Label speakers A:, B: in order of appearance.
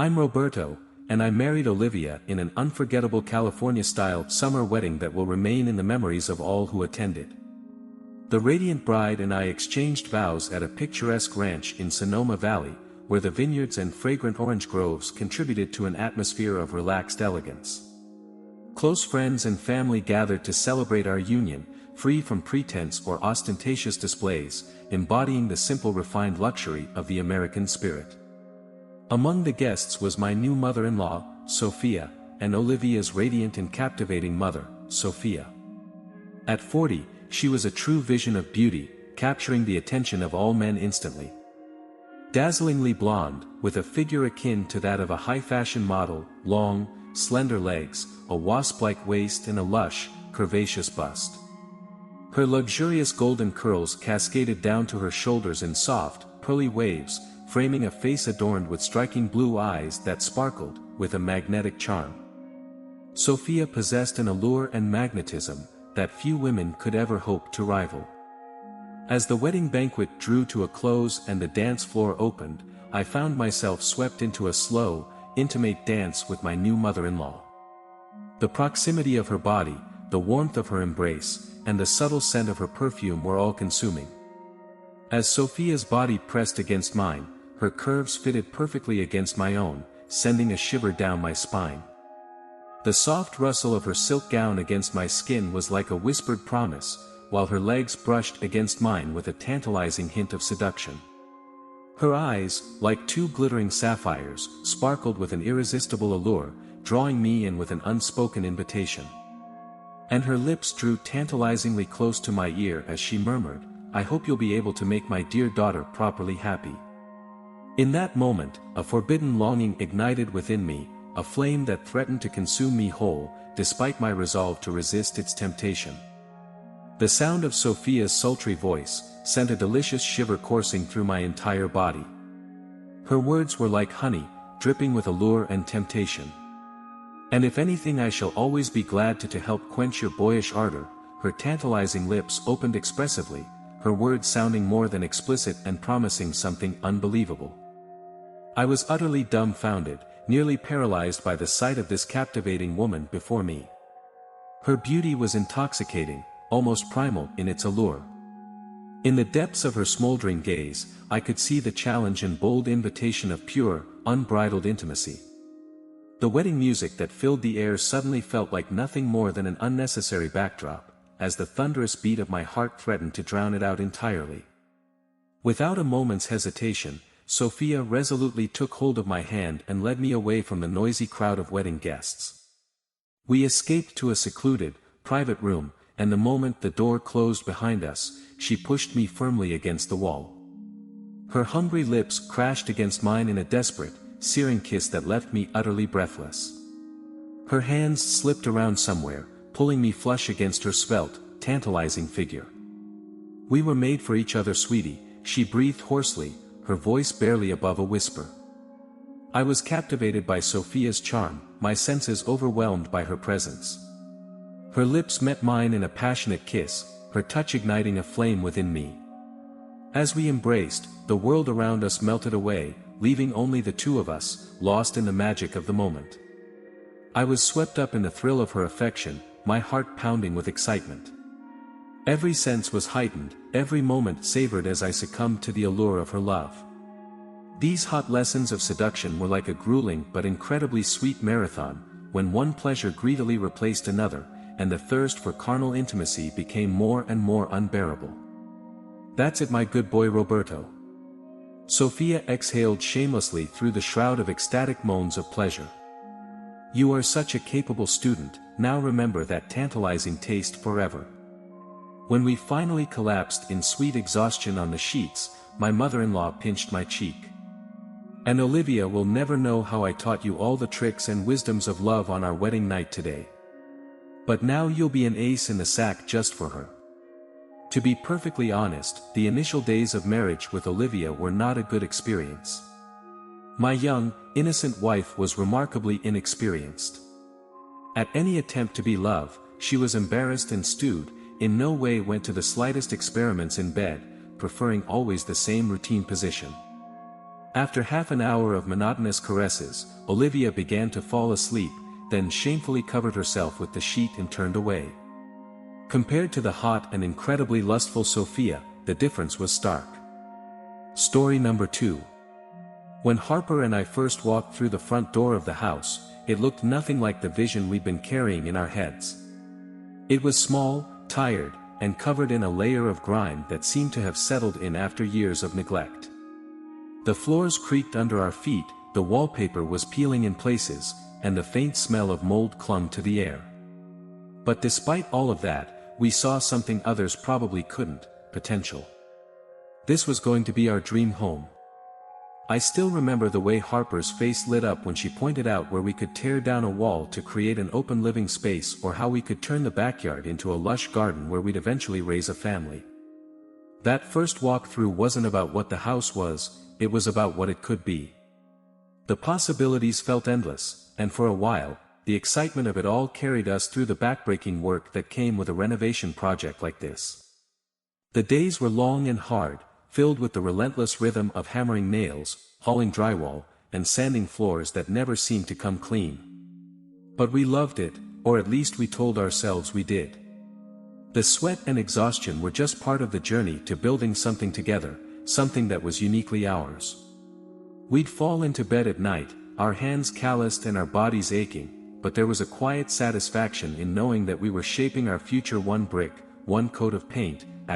A: I'm Roberto, and I married Olivia in an unforgettable California-style summer wedding that will remain in the memories of all who attended. The radiant bride and I exchanged vows at a picturesque ranch in Sonoma Valley, where the vineyards and fragrant orange groves contributed to an atmosphere of relaxed elegance. Close friends and family gathered to celebrate our union, free from pretense or ostentatious displays, embodying the simple refined luxury of the American spirit. Among the guests was my new mother-in-law, Sophia, and Olivia's radiant and captivating mother, Sophia. At 40, she was a true vision of beauty, capturing the attention of all men instantly. Dazzlingly blonde, with a figure akin to that of a high-fashion model, long, slender legs, a wasp-like waist and a lush, curvaceous bust. Her luxurious golden curls cascaded down to her shoulders in soft, pearly waves, framing a face adorned with striking blue eyes that sparkled, with a magnetic charm. Sophia possessed an allure and magnetism that few women could ever hope to rival. As the wedding banquet drew to a close and the dance floor opened, I found myself swept into a slow, intimate dance with my new mother-in-law. The proximity of her body, the warmth of her embrace, and the subtle scent of her perfume were all-consuming. As Sophia's body pressed against mine, her curves fitted perfectly against my own, sending a shiver down my spine. The soft rustle of her silk gown against my skin was like a whispered promise, while her legs brushed against mine with a tantalizing hint of seduction. Her eyes, like two glittering sapphires, sparkled with an irresistible allure, drawing me in with an unspoken invitation. And her lips drew tantalizingly close to my ear as she murmured, "I hope you'll be able to make my dear daughter properly happy." In that moment, a forbidden longing ignited within me, a flame that threatened to consume me whole, despite my resolve to resist its temptation. The sound of Sophia's sultry voice sent a delicious shiver coursing through my entire body. Her words were like honey, dripping with allure and temptation. "And if anything I shall always be glad to help quench your boyish ardor." Her tantalizing lips opened expressively, her words sounding more than explicit and promising something unbelievable. I was utterly dumbfounded, nearly paralyzed by the sight of this captivating woman before me. Her beauty was intoxicating, almost primal in its allure. In the depths of her smoldering gaze, I could see the challenge and bold invitation of pure, unbridled intimacy. The wedding music that filled the air suddenly felt like nothing more than an unnecessary backdrop, as the thunderous beat of my heart threatened to drown it out entirely. Without a moment's hesitation, Sophia resolutely took hold of my hand and led me away from the noisy crowd of wedding guests. We escaped to a secluded, private room, and the moment the door closed behind us, she pushed me firmly against the wall. Her hungry lips crashed against mine in a desperate, searing kiss that left me utterly breathless. Her hands slipped around somewhere, pulling me flush against her svelte, tantalizing figure. "We were made for each other, sweetie," she breathed hoarsely, her voice barely above a whisper. I was captivated by Sophia's charm, my senses overwhelmed by her presence. Her lips met mine in a passionate kiss, her touch igniting a flame within me. As we embraced, the world around us melted away, leaving only the two of us, lost in the magic of the moment. I was swept up in the thrill of her affection, my heart pounding with excitement. Every sense was heightened, every moment savored as I succumbed to the allure of her love. These hot lessons of seduction were like a grueling but incredibly sweet marathon, when one pleasure greedily replaced another, and the thirst for carnal intimacy became more and more unbearable. "That's it, my good boy Roberto." Sophia exhaled shamelessly through the shroud of ecstatic moans of pleasure. "You are such a capable student, now remember that tantalizing taste forever." When we finally collapsed in sweet exhaustion on the sheets, my mother-in-law pinched my cheek. "And Olivia will never know how I taught you all the tricks and wisdoms of love on our wedding night today. But now you'll be an ace in the sack just for her." To be perfectly honest, the initial days of marriage with Olivia were not a good experience. My young, innocent wife was remarkably inexperienced. At any attempt to be love, she was embarrassed and stewed, in no way went to the slightest experiments in bed, preferring always the same routine position. After half an hour of monotonous caresses, Olivia began to fall asleep, then shamefully covered herself with the sheet and turned away. Compared to the hot and incredibly lustful Sophia, the difference was stark. Story number 2. When Harper and I first walked through the front door of the house, it looked nothing like the vision we'd been carrying in our heads. It was small, tired, and covered in a layer of grime that seemed to have settled in after years of neglect. The floors creaked under our feet, the wallpaper was peeling in places, and the faint smell of mold clung to the air. But despite all of that, we saw something others probably couldn't: potential. This was going to be our dream home. I still remember the way Harper's face lit up when she pointed out where we could tear down a wall to create an open living space, or how we could turn the backyard into a lush garden where we'd eventually raise a family. That first walk-through wasn't about what the house was, it was about what it could be. The possibilities felt endless, and for a while, the excitement of it all carried us through the backbreaking work that came with a renovation project like this. The days were long and hard, filled with the relentless rhythm of hammering nails, hauling drywall, and sanding floors that never seemed to come clean. But we loved it, or at least we told ourselves we did. The sweat and exhaustion were just part of the journey to building something together, something that was uniquely ours. We'd fall into bed at night, our hands calloused and our bodies aching, but there was a quiet satisfaction in knowing that we were shaping our future one brick, one coat of paint,